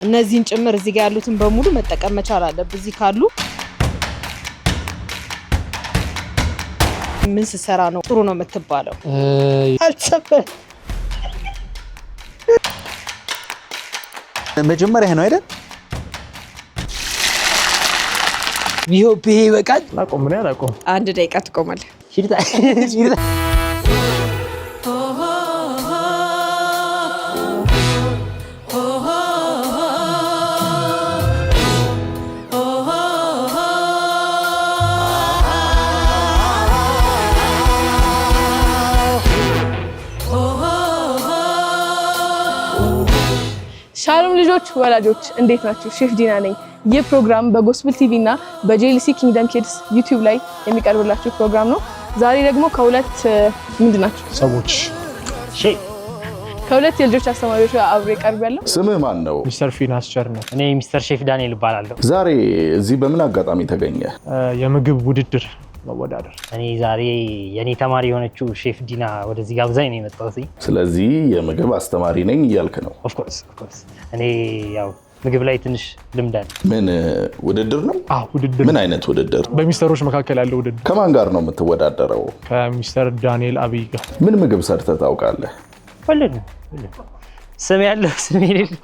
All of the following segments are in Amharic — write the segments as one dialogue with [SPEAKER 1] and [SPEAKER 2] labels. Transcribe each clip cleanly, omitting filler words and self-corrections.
[SPEAKER 1] እነዚህን ጭምር እዚህ ጋር ያሉትን በሙሉ መጠቀም መቻል አለብን እዚህ ካሉ ምን ሲሰራ ነው ጥሩ ነው የምትባለው አልሰበ
[SPEAKER 2] መጀመሪያ ነው አይደል ቢሆፒ በቃል
[SPEAKER 3] አቆም ምን ያላቆም
[SPEAKER 1] አንድ ደቂቃ ትቆማለህ
[SPEAKER 2] ሽርታ
[SPEAKER 4] ሻሎም ልጆች ወላጆች እንዴት ናችሁ? ሼፍ ዲና ነኝ። ይህ ፕሮግራም በጎስፕል ቲቪ እና በጄሊሲ ኪንግደም ኪድስ ዩቲዩብ ላይ የሚቀርብላችሁ ፕሮግራም ነው። ዛሬ ደግሞ ከሁለት ምንድናችሁ
[SPEAKER 3] ሰዎች
[SPEAKER 4] ከሁለት የልጆች አስተማሪዎች ጋር አብሬ ቀርቤያለሁ።
[SPEAKER 5] ስምህ ማን ነው?
[SPEAKER 3] ሚስተር ፊናስ ቸርነት።
[SPEAKER 6] እኔ ሚስተር ሼፍ ዳንኤል እባላለሁ።
[SPEAKER 5] ዛሬ እዚህ በምን አጋጣሚ ተገኘ?
[SPEAKER 3] የምግብ ውድድር መወዳደር።
[SPEAKER 6] እኔ ዛሬ የኔ ተማሪ የሆነችው ሼፍ ዲና ወደዚህ ጋብዛኝ ነው የመጣሁት።
[SPEAKER 5] ስለዚህ የምግብ አስተማሪ ነኝ እያልክ ነው?
[SPEAKER 6] ኦፍ ኮርስ እኔ ያው ምግብ ላይ ትንሽ ልምድ አለ።
[SPEAKER 5] ምን ውድድር ነው?
[SPEAKER 3] ውድድር።
[SPEAKER 5] ምን አይነት ውድድር?
[SPEAKER 3] በሚስተሮች መካከል ያለው ውድድር።
[SPEAKER 5] ከማን ጋር ነው የምትወዳደረው?
[SPEAKER 3] ከሚስተር ዳንኤል አብይ ጋር።
[SPEAKER 5] ምን ምግብ ሰርተህ ታውቃለህ?
[SPEAKER 6] ሁሉን ስም ያለው ስም የሌለው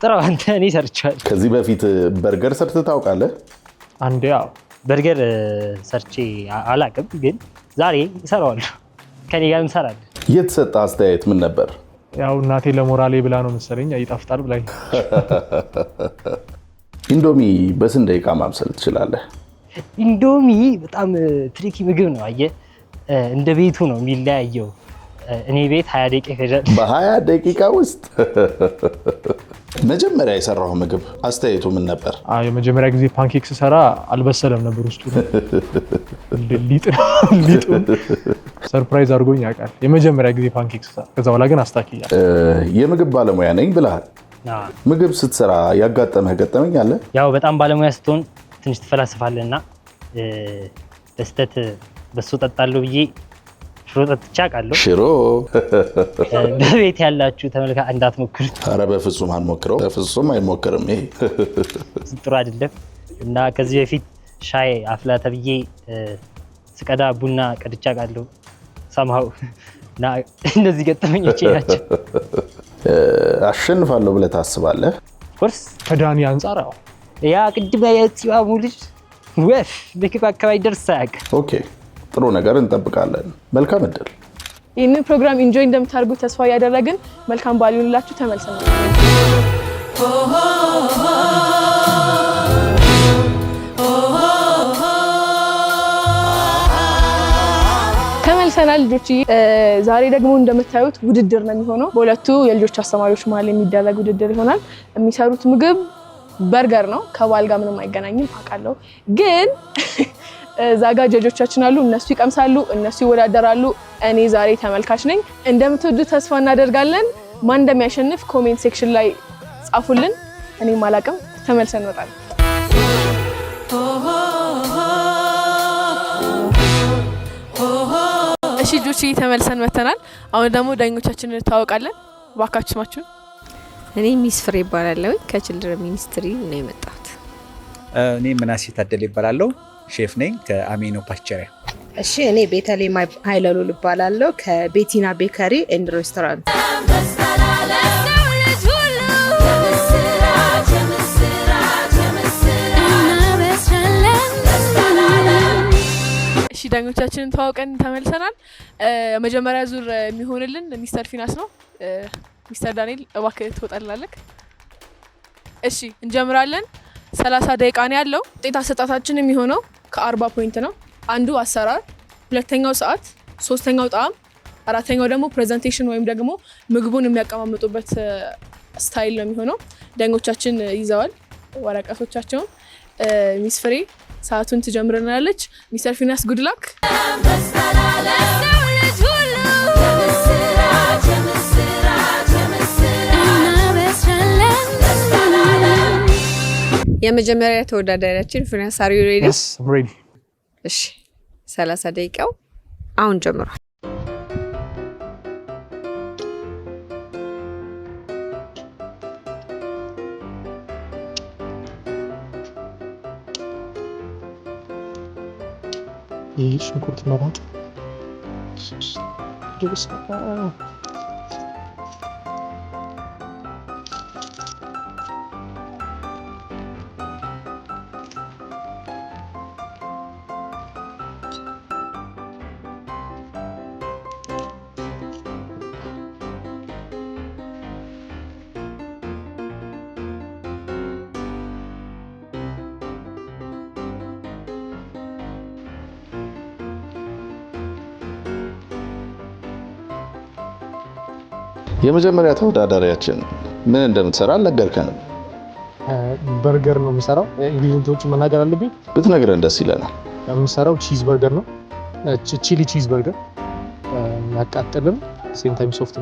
[SPEAKER 6] ጥራው አንተ። እኔ ሰርቻለሁ።
[SPEAKER 5] ከዚህ በፊት በርገር ሰርተህ ታውቃለህ?
[SPEAKER 3] አንዴ
[SPEAKER 6] በርገር ሰርቼ አላቅም፣ ግን ዛሬ እሰራዋለሁ። ከኔ ጋር እንሰራለን።
[SPEAKER 5] የተሰጠ አስተያየት ምን ነበር?
[SPEAKER 3] ያው እናቴ ለሞራሌ ብላ ነው መሰለኝ ይጣፍጣል ብላኝ።
[SPEAKER 5] ኢንዶሚ በስንት ደቂቃ ማብሰል ትችላለህ?
[SPEAKER 6] ኢንዶሚ በጣም ትሪኪ ምግብ ነው። አየህ እንደ ቤቱ ነው የሚለያየው። እኔ ቤት 20 ደቂቃ ይፈጃል።
[SPEAKER 5] በ20 ደቂቃ ውስጥ መጀመሪያ የሰራው ምግብ አስተያየቱ ምን ነበር?
[SPEAKER 3] የመጀመሪያ ጊዜ ፓንኬክ ስሰራ አልበሰለም ነበር ውስጡ። ሊጡ ሰርፕራይዝ አድርጎኝ ያውቃል የመጀመሪያ ጊዜ ፓንኬክ ስሰራ። ከዛ በኋላ ግን አስታክያለሁ።
[SPEAKER 5] የምግብ ባለሙያ ነኝ ብለሃል። ምግብ ስትሰራ ያጋጠመህ ገጠመኝ አለ?
[SPEAKER 6] ያው በጣም ባለሙያ ስትሆን ትንሽ ትፈላስፋለህና በስተት በሱ ጠጣለሁ ብዬ ሽሮ ጠጥቼ አውቃለሁ።
[SPEAKER 5] ሽሮ
[SPEAKER 6] በቤት ያላችሁ ተመልካ እንዳትሞክሩት።
[SPEAKER 5] ኧረ በፍጹም አንሞክረው። በፍጹም አይሞክርም። ይሄ
[SPEAKER 6] ጥሩ አይደለም። እና ከዚህ በፊት ሻይ አፍላ ተብዬ ስቀዳ ቡና ቀድቼ አውቃለሁ። ሰማው እና እንደዚህ ገጠመኞች ናቸው።
[SPEAKER 5] አሸንፋለሁ ብለህ ታስባለህ?
[SPEAKER 6] ኮርስ
[SPEAKER 3] ከዳኒ አንጻር
[SPEAKER 6] ያ ቅድም ላይ የጽዋሙ ልጅ ወፍ በክብ አካባቢ ደርስ አያውቅም።
[SPEAKER 5] ኦኬ ጥሩ ነገር እንጠብቃለን። መልካም እድል።
[SPEAKER 4] ይህንን ፕሮግራም ኢንጆይ እንደምታደርጉ ተስፋ እያደረግን መልካም በዓል ይሁንላችሁ። ተመልሰናል። ተመልሰናል ልጆች። ዛሬ ደግሞ እንደምታዩት ውድድር ነው የሚሆነው። በሁለቱ የልጆች አስተማሪዎች መሀል የሚደረግ ውድድር ይሆናል። የሚሰሩት ምግብ በርገር ነው። ከበዓል ጋር ምንም አይገናኝም አውቃለሁ፣ ግን ዛጋ ጀጆቻችን አሉ። እነሱ ይቀምሳሉ፣ እነሱ ይወዳደራሉ። እኔ ዛሬ ተመልካች ነኝ። እንደምትወዱ ተስፋ እናደርጋለን። ማን እንደሚያሸንፍ ኮሜንት ሴክሽን ላይ ጻፉልን። እኔም አላውቅም። ተመልሰን እንወጣለን። እሺ ልጆች ተመልሰን መተናል። አሁን ደግሞ ዳኞቻችንን እንታወቃለን። እባካችሁ ስማችሁን?
[SPEAKER 1] እኔ ሚስ ፍሬ እባላለሁ። ከችልድረን ሚኒስትሪ ነው የመጣሁት።
[SPEAKER 2] እኔ ምናሴ ታደለ እባላለሁ። ሼፍ ነኝ ከአሚኖ ፓስቸሪያ።
[SPEAKER 1] እሺ እኔ ቤተልሔም ኃይለሉ እባላለሁ ከቤቲና ቤከሪ ኤንድ ሬስቶራንት።
[SPEAKER 4] እሺ ዳኞቻችንን ተዋውቀን ተመልሰናል። መጀመሪያ ዙር የሚሆንልን ሚስተር ፊናስ ነው። ሚስተር ዳንኤል እባክህ ትወጣልናለህ? እሺ እንጀምራለን። 30 ደቂቃ ነው ያለው። ውጤት አሰጣጣችን የሚሆነው ከ40 ፖይንት ነው። አንዱ አሰራር፣ ሁለተኛው ሰዓት፣ ሶስተኛው ጣዕም፣ አራተኛው ደግሞ ፕሬዘንቴሽን ወይም ደግሞ ምግቡን የሚያቀማምጡበት ስታይል ነው የሚሆነው። ዳኞቻችን ይዘዋል ወረቀቶቻቸውን። ሚስ ፍሬ ሰዓቱን ትጀምረናለች። ሚስተር ፊናስ ጉድ ላክ።
[SPEAKER 1] የመጀመሪያ ተወዳዳሪያችን ፊናስ አር ዩ ሬዲ?
[SPEAKER 3] Yes, I'm ready.
[SPEAKER 1] እሺ 30 ደቂቃው አሁን ጀምሯል።
[SPEAKER 3] ሽንኩርት መራጭ
[SPEAKER 5] የመጀመሪያ ተወዳዳሪያችን ምን እንደምትሰራ አልነገርከንም።
[SPEAKER 3] በርገር ነው የምሰራው። ኢንግሪዲየንቶቹን መናገር አለብኝ?
[SPEAKER 5] ብትነግረን ደስ ይለናል።
[SPEAKER 3] የምሰራው ቺዝ በርገር ነው። ቺሊ ቺዝ በርገር ያቃጥልም ሴም ታይም ሶፍት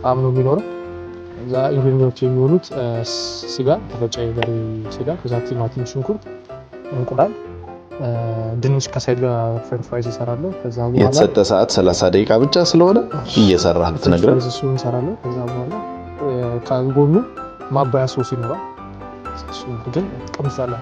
[SPEAKER 3] ጣዕም ነው የሚኖረው። እዛ ኢንግሪዲየንቶች የሚሆኑት ስጋ፣ ተፈጨ የበሬ ስጋ፣ ከዛ ቲማቲም፣ ሽንኩርት፣ እንቁላል፣ ድንች ከሳይድ ጋር ፍሬንች ፍራይዝ እሰራለሁ። ከዛ በኋላ
[SPEAKER 5] የተሰጠ ሰዓት 30 ደቂቃ ብቻ ስለሆነ እየሰራህ ብትነግረን።
[SPEAKER 3] እሱ እንሰራለን። ከዛ በኋላ ከጎኑ ማባያ ሶስ ይኖራል። እሱ ግን ቀምሳለሁ።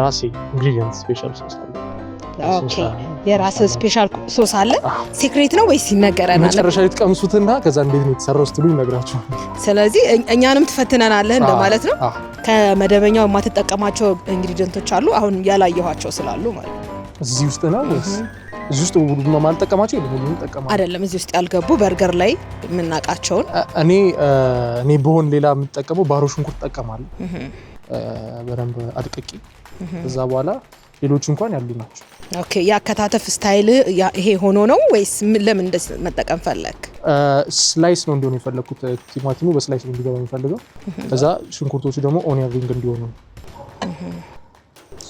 [SPEAKER 3] ራሴ ኢንግሪዲየንት ስፔሻል ሶስ አለ።
[SPEAKER 1] ኦኬ የራስ ስፔሻል ሶስ አለ። ሴክሬት ነው ወይስ ይነገረናል?
[SPEAKER 3] መጨረሻ ላይ ትቀምሱትና ከዛ እንዴት ነው የተሰራው ስትሉ ይነግራችኋል።
[SPEAKER 1] ስለዚህ እኛንም ትፈትነናለህ እንደማለት ነው። ከመደበኛው የማትጠቀማቸው ኢንግሪዲየንቶች አሉ አሁን ያላየኋቸው ስላሉ ማለት ነው።
[SPEAKER 3] እዚህ ውስጥ ነው ወይስ እዚህ ውስጥ ሁሉም ማልጠቀማቸው ሁሉም ጠቀማቸው?
[SPEAKER 1] አይደለም እዚህ ውስጥ ያልገቡ በርገር ላይ የምናውቃቸውን
[SPEAKER 3] እኔ በሆን ሌላ የምጠቀመው ባሮ ሽንኩርት እጠቀማለሁ በደንብ አድቅቄ። ከዛ በኋላ ሌሎች እንኳን ያሉ ናቸው።
[SPEAKER 1] ኦኬ ያከታተፍ ስታይል ይሄ ሆኖ ነው ወይስ ለምን እንደዚህ መጠቀም ፈለክ?
[SPEAKER 3] ስላይስ ነው እንዲሆን የፈለኩት። ቲማቲሙ በስላይስ ነው እንዲገባ የፈለገው። ከዛ ሽንኩርቶቹ ደግሞ ኦኒየን ሪንግ እንዲሆኑ።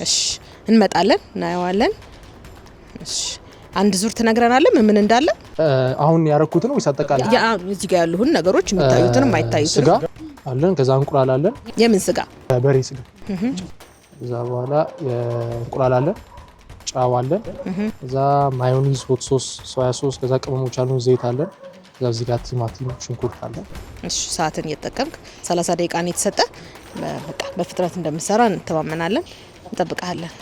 [SPEAKER 1] እሺ እንመጣለን፣ እናየዋለን። እሺ አንድ ዙር ትነግረናለህ ምን እንዳለ?
[SPEAKER 3] አሁን ያረኩት ነው ወይስ አጠቃላይ?
[SPEAKER 1] እዚህ ጋር ያሉን ነገሮች የሚታዩትን የማይታዩትን።
[SPEAKER 3] ስጋ አለን፣ ከዛ እንቁላል አለን።
[SPEAKER 1] የምን ስጋ?
[SPEAKER 3] በሬ ስጋ። ከዛ በኋላ እንቁላል አለን፣ ጫው አለን፣ ከዛ ማዮኒዝ፣ ሆት ሶስ፣ ሶያ ሶስ፣ ከዛ ቅመሞች አሉን፣ ዘይት አለን። ከዛ እዚህ ጋር ቲማቲም፣ ሽንኩርት አለን።
[SPEAKER 1] እሺ ሰዓትን እየተጠቀምክ 30 ደቂቃ ነው የተሰጠ። በቃ በፍጥነት እንደምትሰራ እንተማመናለን። እንጠብቃለን።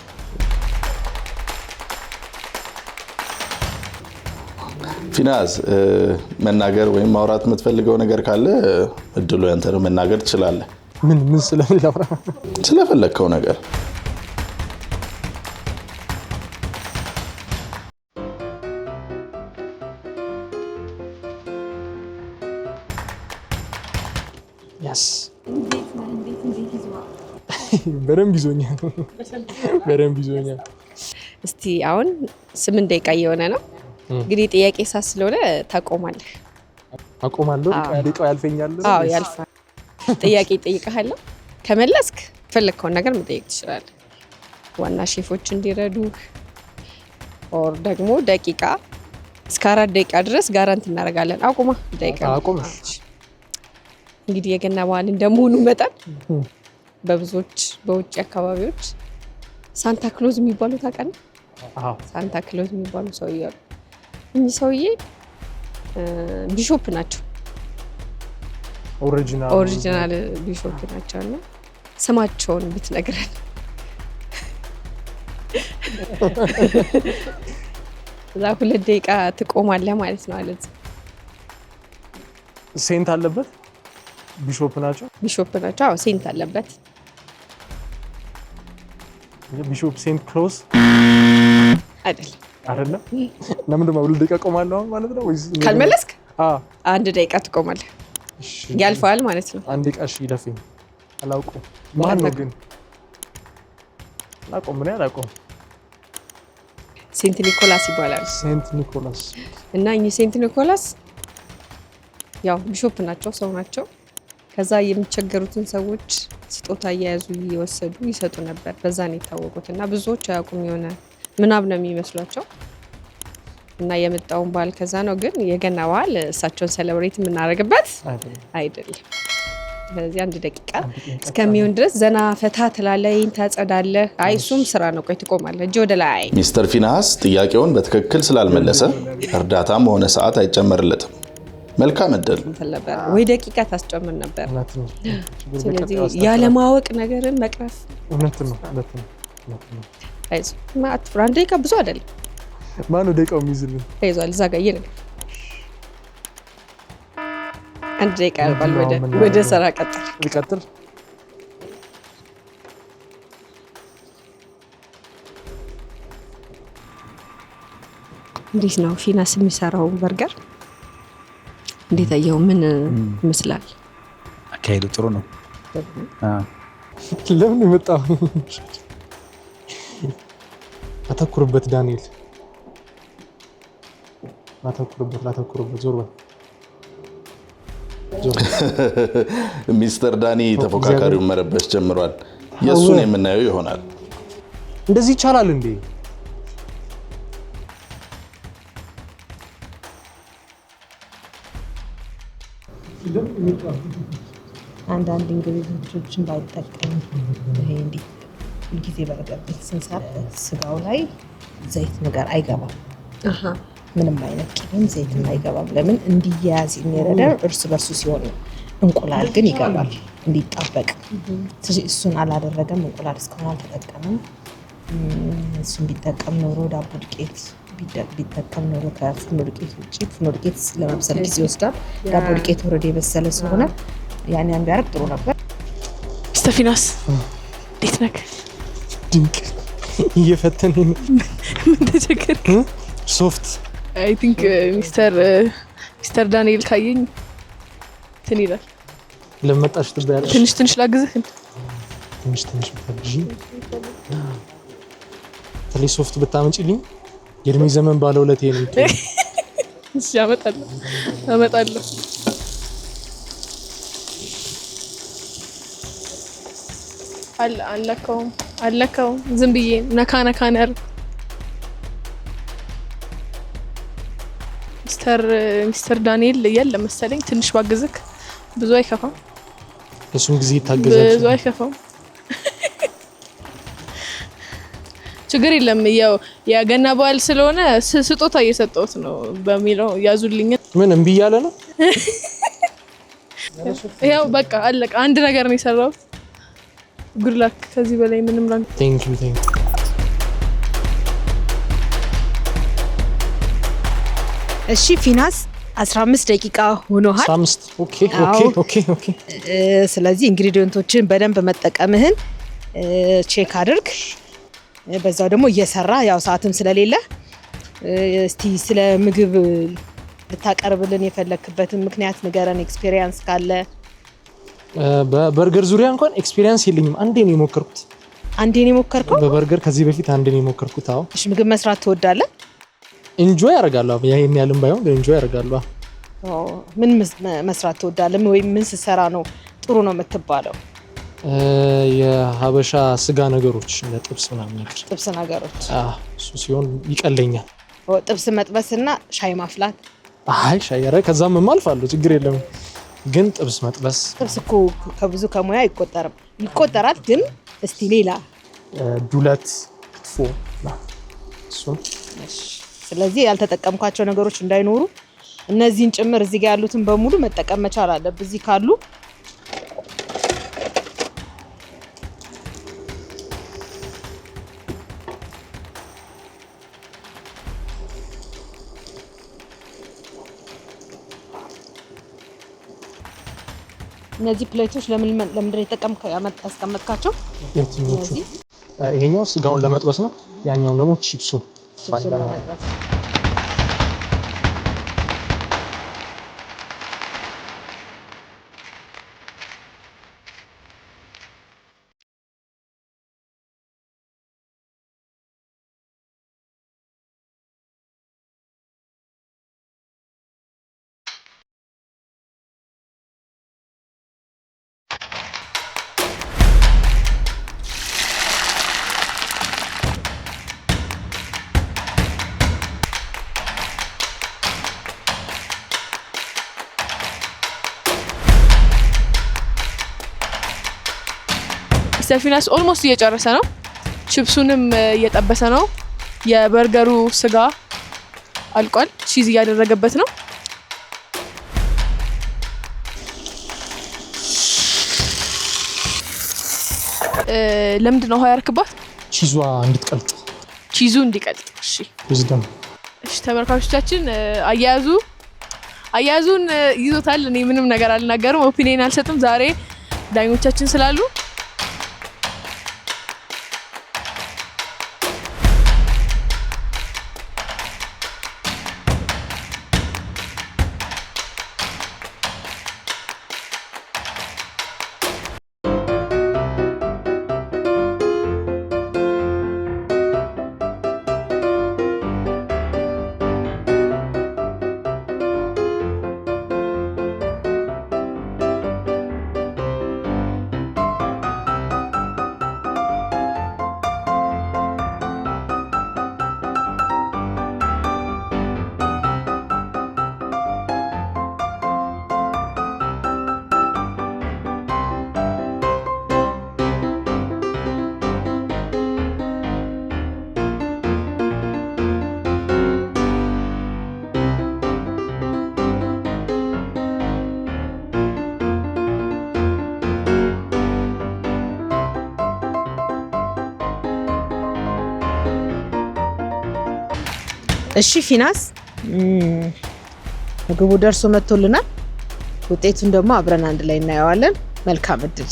[SPEAKER 5] ፊናዝ መናገር ወይም ማውራት የምትፈልገው ነገር ካለ እድሉ ያንተ ነው፣ መናገር ትችላለህ።
[SPEAKER 3] ምን ስለምን ላውራ?
[SPEAKER 5] ስለፈለግከው ነገር።
[SPEAKER 3] ያስ በደንብ ይዞኛል፣ በደንብ ይዞኛል።
[SPEAKER 7] እስቲ አሁን 8 ደቂቃ እየሆነ ነው እንግዲህ ጥያቄ ሳስ ስለሆነ ታቆማለህ።
[SPEAKER 3] አቆማለሁ? ደቂቃው ያልፈኛል?
[SPEAKER 7] አዎ ያልፋል። ጥያቄ እጠይቅሃለሁ፣ ከመለስክ ፈለግከውን ነገር መጠየቅ ትችላለህ። ዋና ሼፎች እንዲረዱ ኦር ደግሞ ደቂቃ እስከ 4 ደቂቃ ድረስ ጋራንት እናደርጋለን። አቁማ ደቂቃ
[SPEAKER 3] አቁማ።
[SPEAKER 7] እንግዲህ የገና በዓል እንደመሆኑ መጠን በብዙዎች በውጭ አካባቢዎች ሳንታ ክሎዝ የሚባሉ ታውቃለህ?
[SPEAKER 3] አዎ
[SPEAKER 7] ሳንታ ክሎዝ የሚባሉ ሰውዬ አሉ። እኚህ ሰውዬ ቢሾፕ ናቸው። ኦሪጂናል ቢሾፕ ናቸው እና ስማቸውን ብትነግረን። እዛ 2 ደቂቃ ትቆማለህ ማለት ነው አለች።
[SPEAKER 3] ሴንት አለበት? ቢሾፕ ናቸው?
[SPEAKER 7] ቢሾፕ ናቸው። አዎ ሴንት አለበት።
[SPEAKER 3] ቢሾፕ ሴንት ክሎዝ
[SPEAKER 7] አይደለም።
[SPEAKER 3] አይደለም። ለምንድን ነው 2 ደቂቃ ቆማለሁ ማለት ነው ወይስ?
[SPEAKER 7] ካልመለስክ 1 ደቂቃ ትቆማለህ። ያልፋል ማለት ነው።
[SPEAKER 3] 1 ደቂቃ እሺ፣ ይለፈኝ። አላውቀውም። ማን ነው ግን? አላውቀውም። ምን ያላውቀውም።
[SPEAKER 7] ሴንት ኒኮላስ ይባላል።
[SPEAKER 3] ሴንት ኒኮላስ
[SPEAKER 7] እና እኚህ ሴንት ኒኮላስ ያው ቢሾፕ ናቸው፣ ሰው ናቸው። ከዛ የሚቸገሩትን ሰዎች ስጦታ እየያዙ እየወሰዱ ይሰጡ ነበር። በዛ ነው የታወቁት እና ብዙዎች አያውቁም። የሆነ ምናብ ነው የሚመስሏቸው እና የመጣውን በዓል ከዛ ነው። ግን የገና በዓል እሳቸውን ሴሌብሬት የምናደርግበት አይደለም። ስለዚህ 1 ደቂቃ እስከሚሆን ድረስ ዘና ፈታ ትላለህ፣ ታጸዳለህ። አይ እሱም ስራ ነው። ቆይ ትቆማለህ፣ እጅ ወደ ላይ።
[SPEAKER 5] ሚስተር ፊናስ ጥያቄውን በትክክል ስላልመለሰ እርዳታም ሆነ ሰዓት አይጨመርለትም። መልካም እድል።
[SPEAKER 7] ወይ ደቂቃ ታስጨምር ነበር። ስለዚህ ያለማወቅ ነገርን መቅረፍ
[SPEAKER 3] እውነት ነው።
[SPEAKER 7] አይዞህ ማአት 1 ደቂቃ ብዙ አይደለም።
[SPEAKER 3] ማነው ደቂቃው የሚይዝልን?
[SPEAKER 7] አይዞህ እዛ ጋር ይልቅ 1 ደቂቃ ያልባል። ወደ ስራ ቀጥል። እንዴት ነው ፊናስ የሚሰራው በርገር? እንዴት አየው? ምን ይመስላል?
[SPEAKER 2] አካሄዱ ጥሩ ነው።
[SPEAKER 3] ለምን የመጣው? አተኩርበት ዳንኤል፣ አተኩርበት። ዞር በል።
[SPEAKER 5] ሚስተር ዳኒ ተፎካካሪውን መረበሽ ጀምሯል። የእሱን የምናየው ይሆናል።
[SPEAKER 3] እንደዚህ ይቻላል እንዴ?
[SPEAKER 1] አንዳንድ ኢንግሪዲየንቶችን ባይጠቀም ይሄ እንዲህ ሁልጊዜ በርገር ስንሰራ ስጋው ላይ ዘይት ነገር አይገባም። ምንም አይነት ቅቤም ዘይትም አይገባም። ለምን እንዲያያዝ የሚረዳው እርስ በርሱ ሲሆን ነው። እንቁላል ግን ይገባል እንዲጣበቅ። እሱን አላደረገም። እንቁላል እስካሁን አልተጠቀመም። እሱን ቢጠቀም ኖሮ ዳቦ ዱቄት ቢጠቀም ኖሮ ከፍርኖ ዱቄት ውጭ፣ ፍርኖ ዱቄት ለማብሰል ጊዜ ይወስዳል። ዳቦ ዱቄት ወረደ የበሰለ ስለሆነ ያን ቢያደርግ ጥሩ ነበር።
[SPEAKER 4] ሚስተር ፊናስ እንዴት ነህ?
[SPEAKER 3] ድንቅ። እየፈተነኝ ነው።
[SPEAKER 4] ምን ተቸገርክ?
[SPEAKER 3] ሶፍት
[SPEAKER 4] አይ ቲንክ ሚስተር ዳንኤል ካየኝ እንትን ይላል።
[SPEAKER 3] ለመጣሽ ትበያለሽ።
[SPEAKER 4] ትንሽ ላግዝህ።
[SPEAKER 3] ትንሽ ብታግዢ። ተለይ ሶፍት ብታመጪልኝ የእድሜ ዘመን ባለውለቴ ነው።
[SPEAKER 4] እሺ አመጣለሁ። አለካውም ዝም ብዬ ነካ ነር። ሚስተር ዳንኤል እያለ መሰለኝ ትንሽ ባግዝክ ብዙ አይከፋም።
[SPEAKER 3] እሱን ጊዜ ይታገዛል።
[SPEAKER 4] ብዙ አይከፋም። ችግር የለም። ያው የገና በዓል ስለሆነ ስጦታ እየሰጠሁት ነው በሚለው ያዙልኝ።
[SPEAKER 3] ምን እምቢ እያለ ነው?
[SPEAKER 4] ያው በቃ አለቀ። አንድ ነገር ነው የሰራሁት። ጉድ ላክ። ከዚህ በላይ ምንም ላንክ።
[SPEAKER 3] ቴንክ ዩ
[SPEAKER 1] እሺ ፊናስ 15 ደቂቃ ሆኖሃል።
[SPEAKER 3] 15 ኦኬ።
[SPEAKER 1] ስለዚህ ኢንግሪዲየንቶችን በደንብ መጠቀምህን ቼክ አድርግ። በዛው ደግሞ እየሰራ ያው ሰዓትም ስለሌለ እስቲ ስለ ምግብ ልታቀርብልን የፈለክበትን ምክንያት ንገረን። ኤክስፒሪየንስ ካለ።
[SPEAKER 3] በበርገር ዙሪያ እንኳን ኤክስፒሪየንስ የለኝም። አንዴ ነው የሞከርኩት።
[SPEAKER 1] አንዴ ነው የሞከርከው?
[SPEAKER 3] በበርገር ከዚህ በፊት አንዴ ነው የሞከርኩት። አዎ።
[SPEAKER 1] እሺ ምግብ መስራት ትወዳለህ?
[SPEAKER 3] ኢንጆይ ያደርጋለሁ። ይሄን ያህልም ባይሆን ግን ኢንጆይ ያደርጋለሁ።
[SPEAKER 1] ምን መስራት ትወዳለህ? ወይም ምን ስትሰራ ነው ጥሩ ነው የምትባለው?
[SPEAKER 3] የሀበሻ ስጋ ነገሮች እንደ ጥብስ ምናምን ነገር።
[SPEAKER 1] ጥብስ ነገሮች?
[SPEAKER 3] እሱ ሲሆን ይቀለኛል።
[SPEAKER 1] ጥብስ መጥበስና ሻይ ማፍላት?
[SPEAKER 3] አይ ሻይ ያረ ከዛም አልፋለሁ፣ ችግር የለም። ግን ጥብስ መጥበስ።
[SPEAKER 1] ጥብስ እኮ ከብዙ ከሙያ ይቆጠራል። ግን እስቲ ሌላ
[SPEAKER 3] ዱለት፣ ክትፎ እሱን።
[SPEAKER 1] ስለዚህ ያልተጠቀምኳቸው ነገሮች እንዳይኖሩ እነዚህን ጭምር እዚህ ጋር ያሉትን በሙሉ መጠቀም መቻል አለብህ። እዚህ ካሉ እነዚህ ፕሌቶች ለምንድን ነው ያስቀመጥካቸው?
[SPEAKER 3] ይሄኛው ስጋውን ለመጥበስ ነው፣ ያኛው ደግሞ ቺፕሱን
[SPEAKER 4] ሚስተር ፊናስ ኦልሞስት እየጨረሰ ነው። ቺፕሱንም እየጠበሰ ነው። የበርገሩ ስጋ አልቋል። ቺዝ እያደረገበት ነው። ለምንድን ነው ውሃ ያርክባት?
[SPEAKER 3] ቺዟ እንድትቀልጥ፣
[SPEAKER 4] ቺዙ እንዲቀልጥ። እሺ
[SPEAKER 3] ዊዝደም።
[SPEAKER 4] እሺ ተመልካቾቻችን አያያዙን ይዞታል። እኔ ምንም ነገር አልናገርም፣ ኦፒኒየን አልሰጥም ዛሬ ዳኞቻችን ስላሉ።
[SPEAKER 1] እሺ ፊናስ ምግቡ ደርሶ መጥቶልናል። ውጤቱን ደግሞ አብረን አንድ ላይ እናየዋለን። መልካም እድል።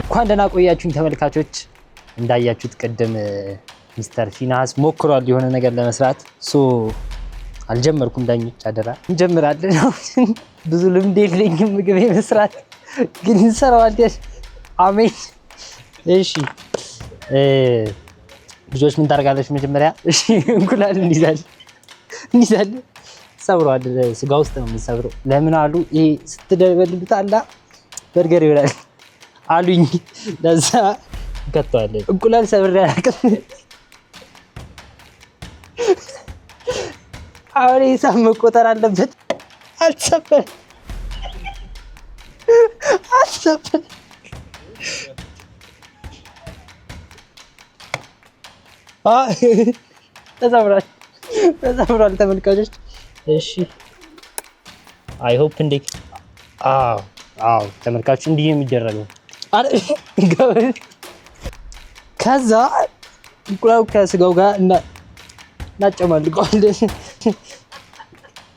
[SPEAKER 6] እንኳን ደህና ቆያችሁኝ ተመልካቾች። እንዳያችሁት ቅድም ሚስተር ፊናስ ሞክሯል የሆነ ነገር ለመስራት። አልጀመርኩም። ዳኞች አደራ እንጀምራለን። ብዙ ልምድ የለኝም ምግብ የመስራት ግን እንሰራዋለን። አሜን። እሺ ልጆች ምን ታደርጋለች? መጀመሪያ እሺ እንቁላል እንይዛለን። ሰብሯል። ስጋ ውስጥ ነው የምንሰብረው። ለምን አሉ ይሄ ስትደበልሉት አላ በርገር ይሆናል አሉኝ። ለዛ ከተዋለን። እንቁላል ሰብሬ አላውቅም። አሁን ሂሳብ መቆጠር አለበት። አልሰበር ተሰብሯል ተመልካቾች። እሺ አይ ሆፕ እንዴ አዎ ተመልካቾች እንዲህ የሚደረገው ከዛ እንቁላሉ ከስጋው ጋር እናጨማልቀዋለን።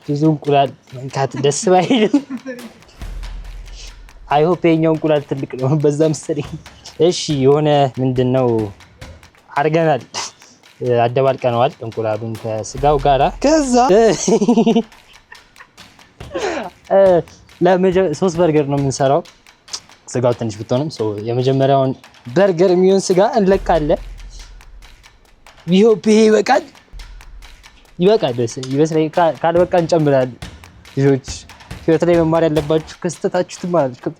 [SPEAKER 6] ብዙ እንቁላል መንካት ደስ ባይልም አይ ሆፕ የኛው እንቁላል ትልቅ ነው በዛ መሰለኝ። እሺ የሆነ ምንድነው አድርገናል፣ አደባልቀነዋል እንቁላሉን ከስጋው ጋራ። ከዛ ሶስት በርገር ነው የምንሰራው። ስጋው ትንሽ ብትሆንም የመጀመሪያውን በርገር የሚሆን ስጋ እንለቃለን። ቢሆፕ ይበቃል። ካልበቃ እንጨምራለን። ልጆች ህይወት ላይ መማር ያለባችሁ ከስተታችሁ ትማራላችሁ።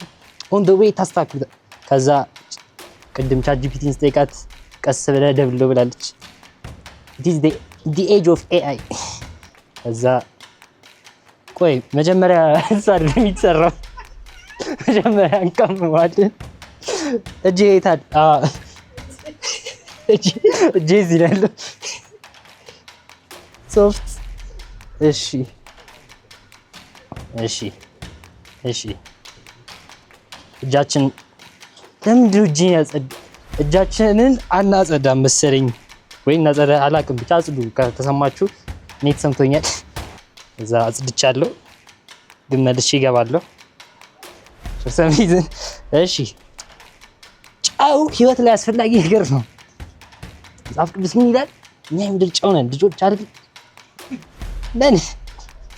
[SPEAKER 6] ኦን ዘ ዌይ ታስተካክሉ። ከዛ ቅድም ቻትጂፒቲን ስጠይቃት ቀስ ብለህ ደብለው ብላለች። it is the age of AI። ከዛ ቆይ መጀመሪያ ሳር የሚሰራው መጀመሪያ እንቀምማለን። እጄ ታድ እጄ እዚህ ነው ያለው ሶፍት። እሺ እጃችን ለምንድን ነው እጃችንን አናጸዳም መሰለኝ ወይ እናጸዳ አላውቅም። ብቻ አጽዱ ከተሰማችሁ። እኔ ተሰምቶኛል። እዛ አጽድቻለሁ ግን መልሼ እገባለሁ። እሺ ጨው ህይወት ላይ አስፈላጊ ነገር ነው። መጽሐፍ ቅዱስ ምን ይላል? እኛ የምድር ጨው ነን ልጆች አይደል ነን።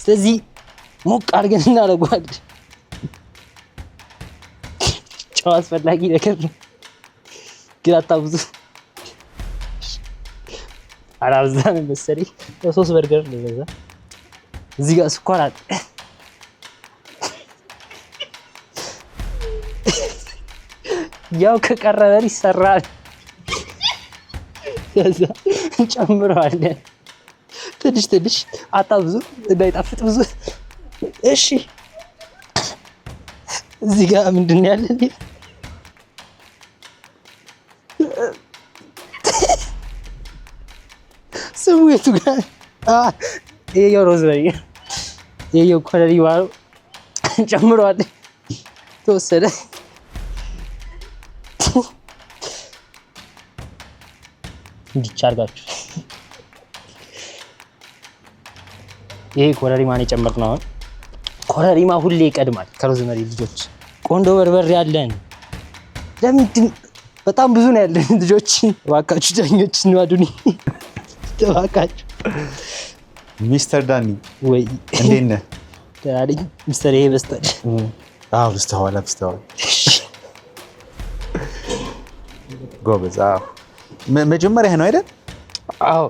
[SPEAKER 6] ስለዚህ ሞቅ አድርገን እናደርገዋለን። ጨው አስፈላጊ ነገር ነው ግን አታብዙ። አላብዛንም መሰለኝ። ሶስት በርገር ነው በዛ። እዚህ ጋር ስኳር አለ። ያው ከቀረበ ይሰራል። ከዛ እንጨምረዋለን። ትንሽ አታብዙ እንዳይጣፍጥ ብዙ። እሺ እዚህ ጋር ምንድን ነው ያለን? ስሙ የቱ ጋር? ይሄው ሮዝመሪ፣ ይሄው ኮረሪማ እንጨምረዋለን። ተወሰደ እንዲቻ አድርጋችሁ። ይሄ ኮረሪማን የጨመርነው አሁን። ኮረሪማ ሁሌ ይቀድማል ከሮዝመሪ ልጆች። ቆንጆ በርበሬ ያለን ለምንድን በጣም ብዙ ነው ያለን ልጆች። እባካችሁ ዳኞች እንዋዱኒ እባካችሁ።
[SPEAKER 2] ሚስተር ዳኒ
[SPEAKER 6] ወይ
[SPEAKER 2] እንዴት ነህ?
[SPEAKER 6] ደህና ነኝ ሚስተር። ይሄ በስታል።
[SPEAKER 2] አዎ ልስተዋል። ጎበዝ። አዎ መጀመሪያ ነው አይደል?
[SPEAKER 6] አዎ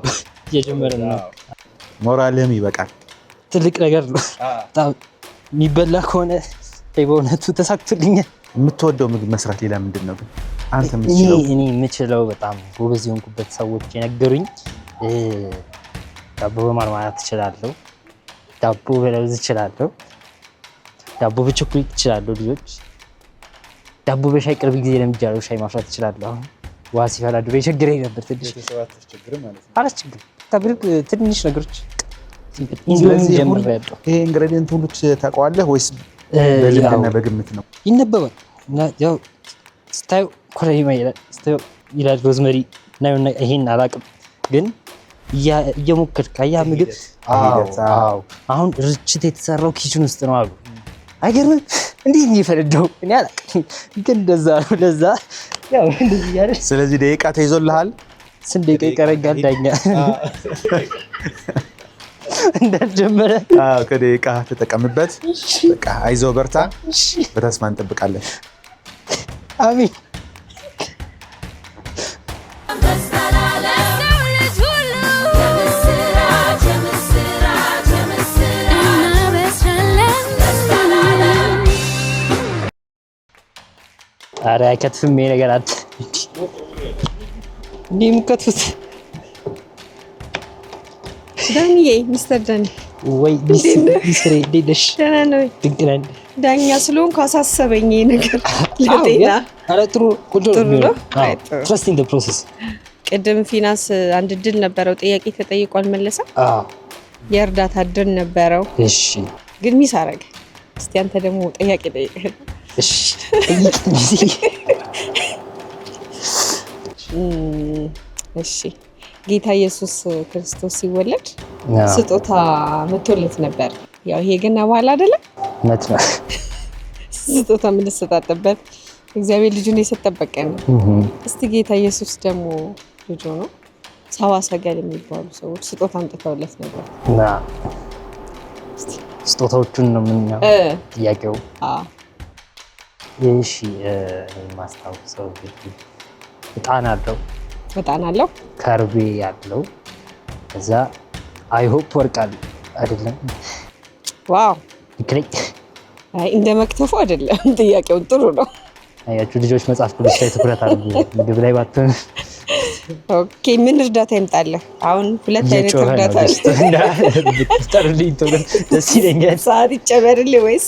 [SPEAKER 6] እየጀመርን ነው።
[SPEAKER 2] ሞራልህም ይበቃል።
[SPEAKER 6] ትልቅ ነገር ነው በጣም። የሚበላ ከሆነ በእውነቱ ተሳክቶልኛል።
[SPEAKER 2] የምትወደው ምግብ መስራት ሌላ ምንድን ነው ግን አንተ የምትችለው?
[SPEAKER 6] እኔ የምችለው በጣም ጎበዝ የሆንኩበት ሰዎች የነገሩኝ ዳቦ በማርማራት እችላለሁ፣ ዳቦ በለውዝ እችላለሁ፣ ዳቦ በቾኮሌት እችላለሁ። ልጆች ዳቦ በሻይ ቅርብ ጊዜ ለምጃለሁ። ሻይ ማፍራት እችላለሁ። አሁን ውሃ ሲፈላ ድሮ የቸገረኝ ነበር ትንሽ። አላስቸግርም። ከብርቅ ትንሽ ነገሮች
[SPEAKER 2] ይሄ ኢንግሬዲየንት ሁሉ ታውቀዋለህ ወይስ በልምድና በግምት ነው?
[SPEAKER 6] ይነበባል። ያው ስታዩ ኮረሪማ ይላል፣ ሮዝመሪ እና ይሄን አላውቅም፣ ግን እየሞከርክ ያ ምግብ። አሁን ርችት የተሰራው ኪችን ውስጥ ነው አሉ። አይገርምም? እንዴት ነው የፈነዳው? እኔ አላውቅም፣ ግን እንደዛ ነው። ለዛ ያው እንደዚህ ያለ።
[SPEAKER 2] ስለዚህ ደቂቃ ተይዞልሃል።
[SPEAKER 6] ስንት ደቂቃ ይቀረኛል ዳኛ? እንዳልጀመረ
[SPEAKER 2] ከደቂቃ ተጠቀምበት። በቃ አይዞህ በርታ። በተስፋ እንጠብቃለን።
[SPEAKER 6] አሜን። ኧረ አይከትፍም ይሄ ነገር። አንተ እንዴ የምከትፉት
[SPEAKER 7] ዳንዬ፣ ሚስተር ዳኒ
[SPEAKER 6] ወይ ሚስሬ ደደሽ
[SPEAKER 7] ደህና ነው?
[SPEAKER 6] ድንቅ ነን።
[SPEAKER 7] ዳኛ ስለሆንኩ አሳሰበኝ ይሄ ነገር ለጤና።
[SPEAKER 6] ኧረ ጥሩ ነው። ትረስት ኢን ዘ ፕሮሰስ።
[SPEAKER 7] ቅድም ፊናንስ አንድ ድል ነበረው፣ ጥያቄ ተጠይቆ አልመለሰም። የእርዳታ ድል ነበረው።
[SPEAKER 6] እሺ
[SPEAKER 7] ግን ሚስ አደረገ። እስቲ አንተ ደግሞ ጥያቄ ጠይቀህ።
[SPEAKER 6] እሺ ጠይቅ።
[SPEAKER 7] እሺ ጌታ ኢየሱስ ክርስቶስ ሲወለድ ስጦታ መጥቶለት ነበር። ያው ይሄ ገና በኋላ አይደለም
[SPEAKER 6] እውነት ነው።
[SPEAKER 7] ስጦታ የምንሰጣጥበት እግዚአብሔር ልጁን የሰጠበት ቀን ነው። እስቲ ጌታ ኢየሱስ ደግሞ ልጁ ነው ሰብአ ሰገል የሚባሉ ሰዎች ስጦታ አምጥተውለት ነበር።
[SPEAKER 6] ስጦታዎቹን ነው የምናየው ጥያቄው። እሺ ማስታወሰው እጣን አለው፣ ከርቤ ያለው፣ ከዛ አይሆፕ ወርቅ አይደለም?
[SPEAKER 7] ዋው
[SPEAKER 6] ይክለኝ።
[SPEAKER 7] አይ እንደ መክተፉ አይደለም። ጥያቄውን ጥሩ ነው።
[SPEAKER 6] አያችሁ ልጆች መጽሐፍ ቅዱስ ላይ ትኩረት አድርጉ፣ ምግብ ላይ ባትሆን።
[SPEAKER 7] ኦኬ ምን እርዳታ ይምጣልህ? አሁን ሁለት አይነት እርዳታ አለ።
[SPEAKER 6] ብትጠሩልኝ ቶሎ ደስ ይለኛል።
[SPEAKER 7] ሰዓት ይጨመርልህ ወይስ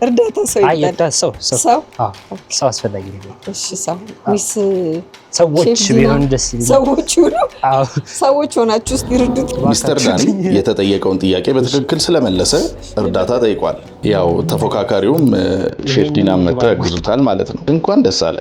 [SPEAKER 7] እርዳታ ሰው ይምጣል?
[SPEAKER 6] ሰው አስፈላጊ ነው።
[SPEAKER 7] እሺ
[SPEAKER 6] ሰዎች ቢሆን ደስ ይለኛል።
[SPEAKER 7] ሰዎች ሆናችሁ እስቲ ርዱት።
[SPEAKER 5] ሚስተር ዳኒ የተጠየቀውን ጥያቄ በትክክል ስለመለሰ እርዳታ ጠይቋል። ያው ተፎካካሪውም ሼፍ ዲና መጥተው ያግዙታል ማለት ነው። እንኳን ደስ አለ።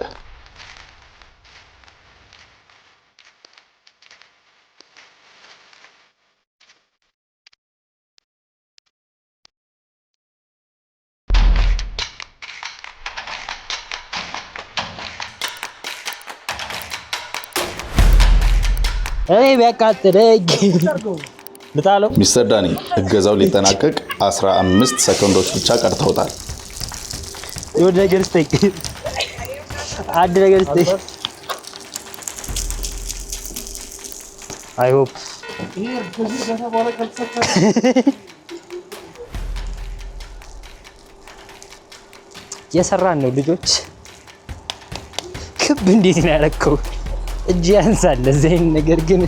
[SPEAKER 6] እኔ ቢያቃጥለኝ ልጣለው።
[SPEAKER 5] ሚስተር ዳኒ እገዛው ሊጠናቀቅ 15 ሰከንዶች ብቻ ቀርተውታል።
[SPEAKER 6] የሆነ ነገር ስጠይቅ፣ አንድ ነገር ስጠይቅ። አይ ሆፕ የሰራን ነው ልጆች። ክብ እንዴት ነው ያደረከው? እጅ ያንሳል ለዚህ አይነት ነገር ግን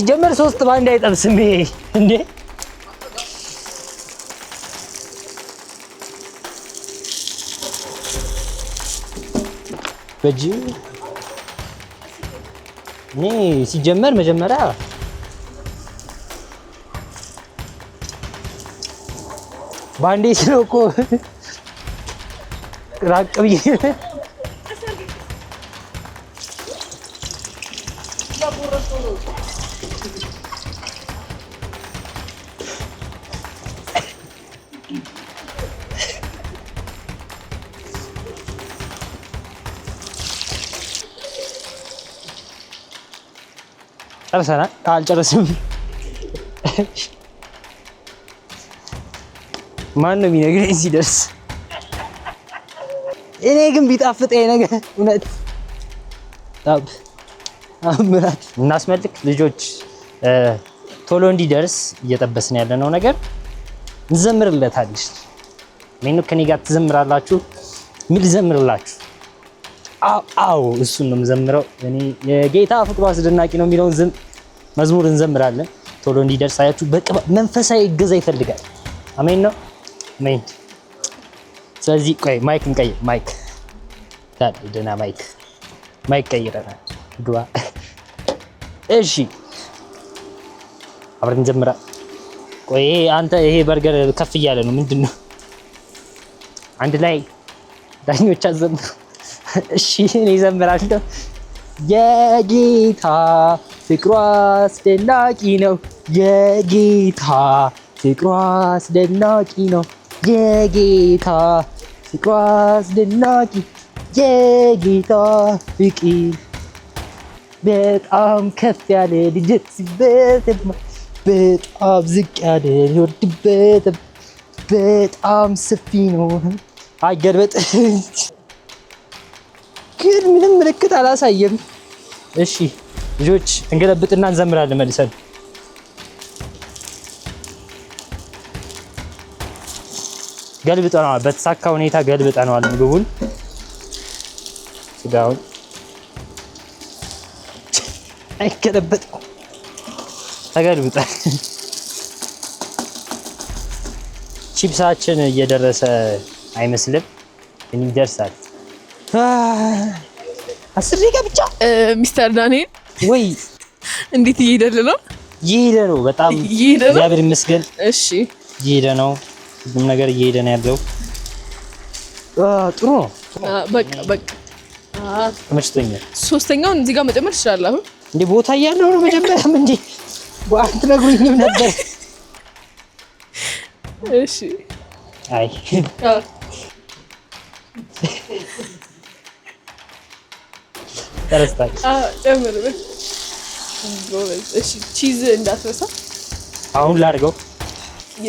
[SPEAKER 6] ጀመር 3 ባንድ አይጠብስም ይሄ እንዴ? በጂ ሲጀመር መጀመሪያ ባንዴ ነው እኮ ራቅ ብዬ ጨርሰናል። አልጨረስም። ማን ነው የሚነግረኝ ሲደርስ? እኔ ግን ቢጣፍጥ ነገር እውነት አምራት እናስመልክ ልጆች ቶሎ እንዲደርስ እየጠበስን ያለነው ነገር እንዘምርለታለች። ሜኑ ከኔ ጋር ትዘምራላችሁ። ምን ልዘምርላችሁ? አዎ እሱን ነው የምዘምረው። እኔ የጌታ ፍቅሩ አስደናቂ ነው የሚለውን መዝሙር እንዘምራለን። ቶሎ እንዲደርስ አያችሁ። መንፈሳዊ እገዛ ይፈልጋል። አሜን ነው አሜን። ስለዚህ ቆይ ማይክ እንቀይር። ማይክ ደህና ማይክ ቀይረናል። ዱአ እሺ፣ አብረን እንዘምራ። ቆይ አንተ ይሄ በርገር ከፍ እያለ ነው ምንድን ነው? አንድ ላይ ዳኞች አዘምሩ። እሺ እኔ እዘምራለሁ። የጌታ ፍቅሩ አስደናቂ ነው። የጌታ ፍቅሩ አስደናቂ ነው። የጌታ ፍቅሩ አስደናቂ የጌታ ፍቅር በጣም ከፍ ያለ ሊደርስበት በጣም ዝቅ ያለ ሊወርድበት በጣም ሰፊ ነው። አገርበጥ ግን ምንም ምልክት አላሳየም። እሺ ልጆች እንገለብጥና እንዘምራለን መልሰን። ገልብጠናል፣ በተሳካ ሁኔታ ገልብጠናል። ምግቡን ስጋውን አይገለበጥም፣ ተገልብጧል። ቺፕሳችን እየደረሰ አይመስልም፣ ግን ይደርሳል። 10 ደቂቃ ብቻ።
[SPEAKER 4] ሚስተር ዳንኤል
[SPEAKER 6] ወይ
[SPEAKER 4] እንዴት እየሄደ ነው?
[SPEAKER 6] እየሄደ ነው፣ በጣም እግዚአብሔር ይመስገን።
[SPEAKER 4] እሺ
[SPEAKER 6] እየሄደ ነው፣ ሁሉም ነገር እየሄደ ነው ያለው። ጥሩ ነው።
[SPEAKER 4] በቃ
[SPEAKER 6] ተመችቶኛል።
[SPEAKER 4] ሶስተኛውን እዚህ ጋር መጨመር ትችላለህ። አሁን
[SPEAKER 6] እንዴ ቦታ እያለው ነው መጀመሪያም እንዴ አትነግሩኝም ነበር?
[SPEAKER 4] እሺ
[SPEAKER 6] አይ ተረስታል።
[SPEAKER 4] ጨምር። እሺ ቺዝ እንዳትረሳ።
[SPEAKER 6] አሁን ላድርገው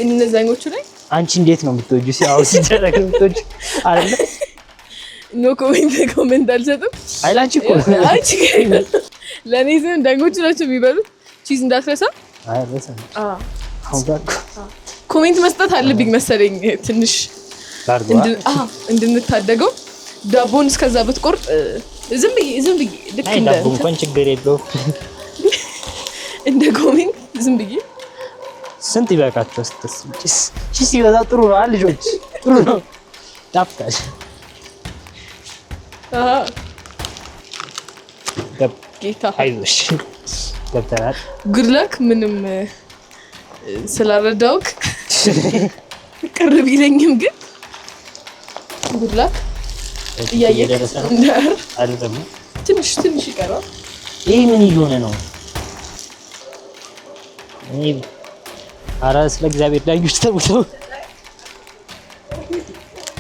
[SPEAKER 4] እነዛኞቹ ላይ።
[SPEAKER 6] አንቺ እንዴት ነው የምትወጂው? ሲያው ሲደረግ ነው የምትወጂው አይደለ?
[SPEAKER 4] ኖ ኮሜንት አልሰጥም።
[SPEAKER 6] አይላንቺ እኮ
[SPEAKER 4] አንቺ ለኔ ዘን ዳኞቹ ናቸው የሚበሉት። ቺዝ እንዳትረሳ።
[SPEAKER 6] አይ ረሳ። አሁን ዳርኩ።
[SPEAKER 4] ኮሜንት መስጠት አለብኝ መሰለኝ ትንሽ እንድንታደገው። ዳቦን እስከዛ ብትቆርጥ ዝም ብዬ ልክ እንደ
[SPEAKER 6] ዳቦ እንኳን ችግር የለውም።
[SPEAKER 4] እንደ ኮሜንት ዝም ብዬ
[SPEAKER 6] ስንት ይበቃቸው ስትስጭስ ቺስ ይበዛ ጥሩ ነው ልጆች፣ ጥሩ ነው ጣፍጣል።
[SPEAKER 4] ጌታ
[SPEAKER 6] አይዞሽ ገብተናል።
[SPEAKER 4] ጉድ ላክ። ምንም ስላልረዳውክ ቅር ቢለኝም ግን ጉድ ላክ። እያየህ
[SPEAKER 6] አይደለም
[SPEAKER 4] ትንሽ ይቀራል።
[SPEAKER 6] ይሄ ምን እየሆነ ነው? ኧረ ስለ እግዚአብሔር ዳኞች ተብለው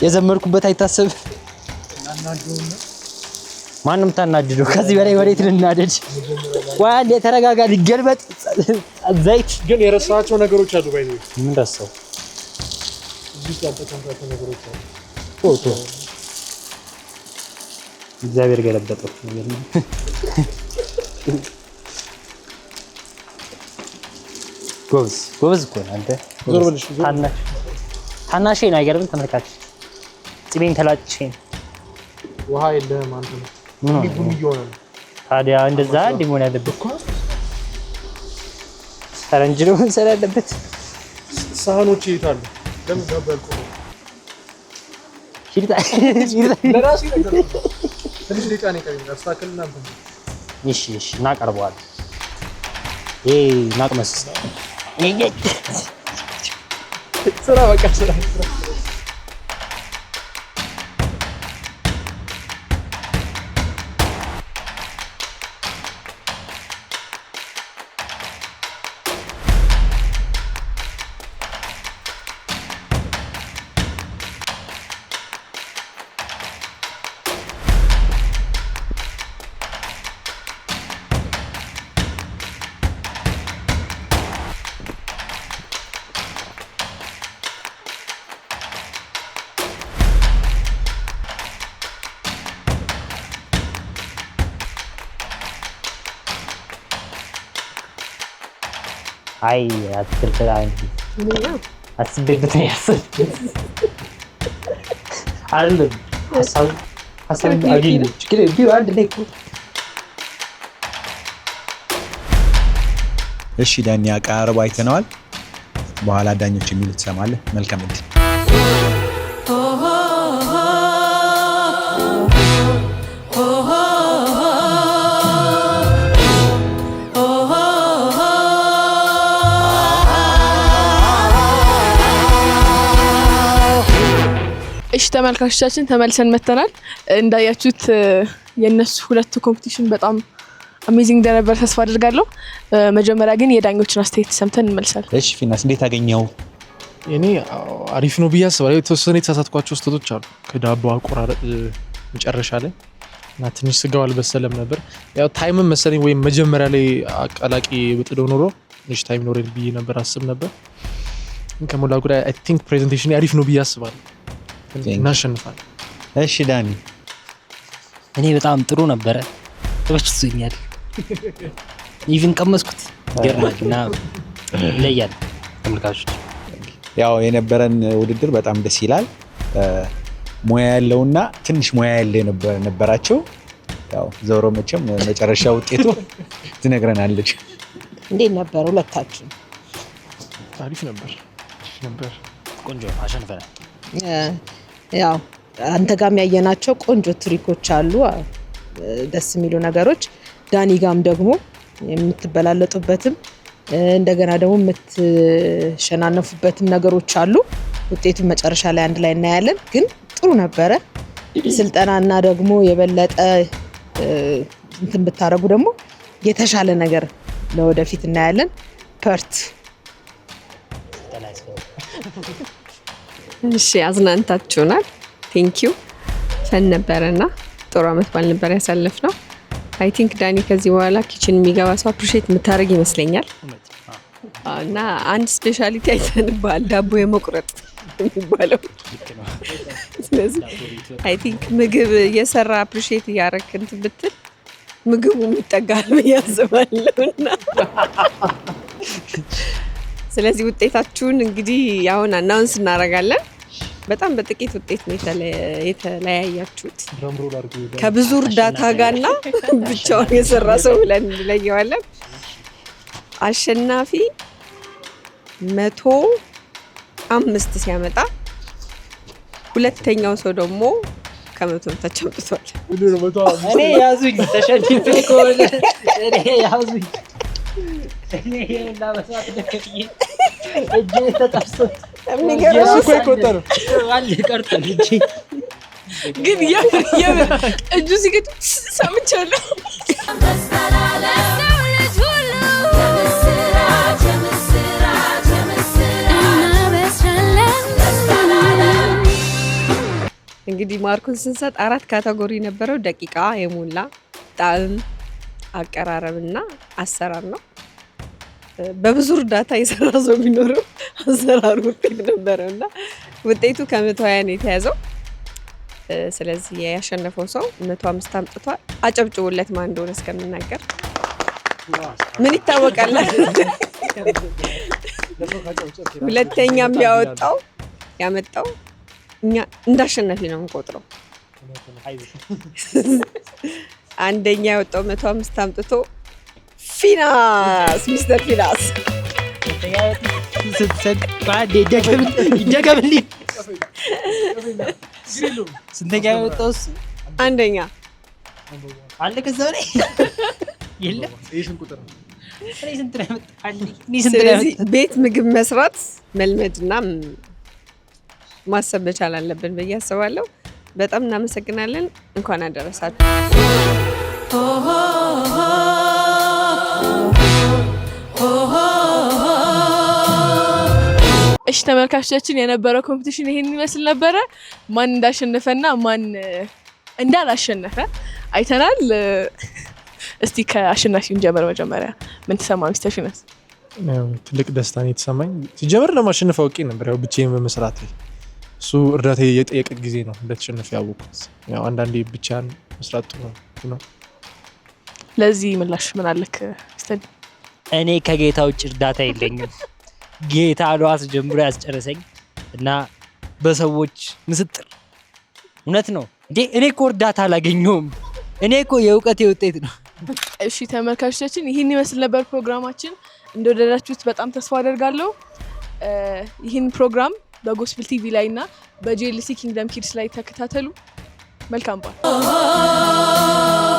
[SPEAKER 6] የዘመርኩበት አይታሰብ። ማንም ታናድደው ከዚህ በላይ ወዴት ልናደድ? ወይ አንዴ ተረጋጋ። ሊገልበጥ ዘይት
[SPEAKER 3] ግን የረሳቸው ነገሮች አሉ። ባይኔ
[SPEAKER 6] ምን ረሳው?
[SPEAKER 3] እዚህ ያልተቀመጡ ነገሮች አሉ።
[SPEAKER 6] ፎቶ እግዚአብሔር ገለበጠው ነገር ነው። ጎበዝ እኮ ነው አንተ።
[SPEAKER 3] ዞር በልሽ።
[SPEAKER 6] ታናሼን አይገርምም? ተመልካች ፂሜን ተላጭቼ
[SPEAKER 3] ውሃ የለህም አንተ ነው ቡኒ እየሆነ ነው።
[SPEAKER 6] ታዲያ እንደዛ እንደ መሆን ያለበት ፈረንጅ ነው መሰል ያለበት።
[SPEAKER 3] ሳህኖች ይታሉ ለምን ጋባልኩ ነው
[SPEAKER 6] ሂድታ
[SPEAKER 3] ለራሱ ነገር ትንሽ ደቂቃ ነው ቀረኝ። አስተካክልና አንተ
[SPEAKER 6] እሺ እናቀርበዋለን። ናቅመስ
[SPEAKER 3] ስራ በቃ ስራ
[SPEAKER 6] አይ አትክልት አስቤበት ነው ያሰብኩት አይደለም። ሀሳብ አግኝ ችግር ቢው አንድ ላይ እኮ።
[SPEAKER 2] እሺ ዳኒ አቀራረቡ አይተነዋል። በኋላ ዳኞች የሚሉት ትሰማለህ። መልካም እድል።
[SPEAKER 4] እሺ ተመልካቾቻችን ተመልሰን መተናል። እንዳያችሁት የነሱ ሁለቱ ኮምፒቲሽን በጣም አሜዚንግ እንደነበር ተስፋ አድርጋለሁ። መጀመሪያ ግን የዳኞችን አስተያየት ሰምተን እንመልሳለን።
[SPEAKER 2] እሺ ፊናስ እንዴት አገኘው?
[SPEAKER 3] እኔ አሪፍ ነው ብዬ አስባለሁ። የተወሰነ የተሳሳትኳቸው ስህተቶች አሉ ከዳቦ አቆራረጥ መጨረሻ ላይ እና ትንሽ ስጋው አልበሰለም ነበር። ያው ታይምም መሰለኝ ወይም መጀመሪያ ላይ አቃላቂ ብጥደው ኖሮ ትንሽ ታይም ኖረን ብዬ ነበር አስብ ነበር። ከሞላ ጎደል አይ ቲንክ ፕሬዘንቴሽን አሪፍ ነው ብዬ አስባለሁ። እናሸንፋለን።
[SPEAKER 2] እሺ ዳኒ
[SPEAKER 6] እኔ በጣም ጥሩ ነበረ። ተመችቶኛል። ኢቭን ቀመስኩት ገርማልና ለያል ተመልካቾች
[SPEAKER 2] ያው የነበረን ውድድር በጣም ደስ ይላል። ሙያ ያለውና ትንሽ ሙያ ያለ ነበራቸው። ያው ዞሮ መቼም መጨረሻ ውጤቱ ትነግረናለች።
[SPEAKER 1] እንዴት ነበር ሁለታችሁ?
[SPEAKER 3] አሪፍ ነበር።
[SPEAKER 6] ቆንጆ አሸንፈናል።
[SPEAKER 1] ያው አንተ ጋም ያየናቸው ቆንጆ ትሪኮች አሉ፣ ደስ የሚሉ ነገሮች። ዳኒ ጋም ደግሞ የምትበላለጡበትም እንደገና ደግሞ የምትሸናነፉበትም ነገሮች አሉ። ውጤቱን መጨረሻ ላይ አንድ ላይ እናያለን። ግን ጥሩ ነበረ። ስልጠናና ደግሞ የበለጠ እንትን ብታረጉ ደግሞ የተሻለ ነገር ለወደፊት እናያለን። ፐርት
[SPEAKER 7] እሺ አዝናንታችሁናል። ቴንኪዩ ፈን ነበረና ጥሩ አመት ባል ነበር ያሳለፍነው። አይ ቲንክ ዳኒ ከዚህ በኋላ ኪችን የሚገባ ሰው አፕሪሼት የምታደርግ ይመስለኛል። እና አንድ ስፔሻሊቲ አይተንባል፣ ዳቦ የመቁረጥ የሚባለው። ስለዚህ አይ ቲንክ ምግብ እየሰራ አፕሪሼት እያደረክ እንትን ብትል ምግቡ የሚጠጋል ብዬ አስባለሁና ስለዚህ ውጤታችሁን እንግዲህ አሁን አናውንስ እናደርጋለን። በጣም በጥቂት ውጤት ነው የተለያያችሁት። ከብዙ እርዳታ ጋርና ብቻውን የሰራ ሰው ብለን እንለየዋለን። አሸናፊ 105 ሲያመጣ፣ ሁለተኛው ሰው ደግሞ ከ100 በታች አምጥቷል።
[SPEAKER 6] እኔ ያዙኝ ተሸንፌ ከሆነ እኔ ያዙኝ። እኔ ይሄን ለመስራት ደከፍዬ እጄ ተጠብሶ
[SPEAKER 3] የሚገርም እኮ ይቆጠር
[SPEAKER 6] አለ ቀርቷል እጄ።
[SPEAKER 4] ግን የምር እጁ ሲገድ ሰምቻለሁ።
[SPEAKER 7] እንግዲህ ማርኩን ስንሰጥ 4 ካቴጎሪ ነበረው። ደቂቃ የሞላ፣ ጣዕም፣ አቀራረብና አሰራር ነው። በብዙ እርዳታ የሰራ ሰው ቢኖርም አሰራሩ ውጤት ነበረው እና ውጤቱ ከ120 ነው የተያዘው። ስለዚህ ያሸነፈው ሰው 105 አምጥቷል። አጨብጭቡለት ማን እንደሆነ እስከምናገር። ምን ይታወቃል? ሁለተኛም ያመጣው እኛ እንዳሸናፊ ነው የምንቆጥረው። አንደኛ ያወጣው 105 አምጥቶ ፊናስ ሚስተር ፊናስ
[SPEAKER 6] ስንተኛ ያወጣው?
[SPEAKER 7] አንደኛ
[SPEAKER 6] አለ። ከዛ ላይ የለም።
[SPEAKER 7] ስለዚህ ቤት ምግብ መስራት መልመድና ማሰብ መቻል አለብን ብዬ አስባለሁ። በጣም እናመሰግናለን። እንኳን አደረሳችሁ።
[SPEAKER 4] እሺ ተመልካቾቻችን የነበረው ኮምፒቲሽን ይሄን ይመስል ነበረ። ማን እንዳሸነፈና ማን እንዳላሸነፈ አይተናል። እስቲ ከአሸናፊውን ጀመር። መጀመሪያ ምን ተሰማ ሚስተር ፊናስ?
[SPEAKER 3] ትልቅ ደስታ ነው የተሰማኝ። ሲጀመር ለማሸነፍ አውቄ ነበር፣ ያው ብቻዬን በመስራት እሱ እርዳታ የጠየቀ ጊዜ ነው እንደተሸነፈ ያወቅኩት። ያው አንዳንዴ ብቻን መስራት ጥሩ ነው።
[SPEAKER 4] ለዚህ ምላሽ ምን አለክ ሚስተር?
[SPEAKER 6] እኔ ከጌታ ውጭ እርዳታ የለኝም። ጌታ ሏስ ጀምሮ ያስጨረሰኝ እና በሰዎች ምስጥር እውነት ነው እንዴ? እኔ እኮ እርዳታ አላገኘሁም። እኔ እኮ የእውቀቴ ውጤት ነው።
[SPEAKER 4] እሺ ተመልካቾቻችን ይህን ይመስል ነበር ፕሮግራማችን። እንደወደዳችሁት በጣም ተስፋ አደርጋለሁ። ይህን ፕሮግራም በጎስፕል ቲቪ ላይ እና በጄኤልሲ ኪንግደም ኪድስ ላይ ተከታተሉ። መልካም በዓል።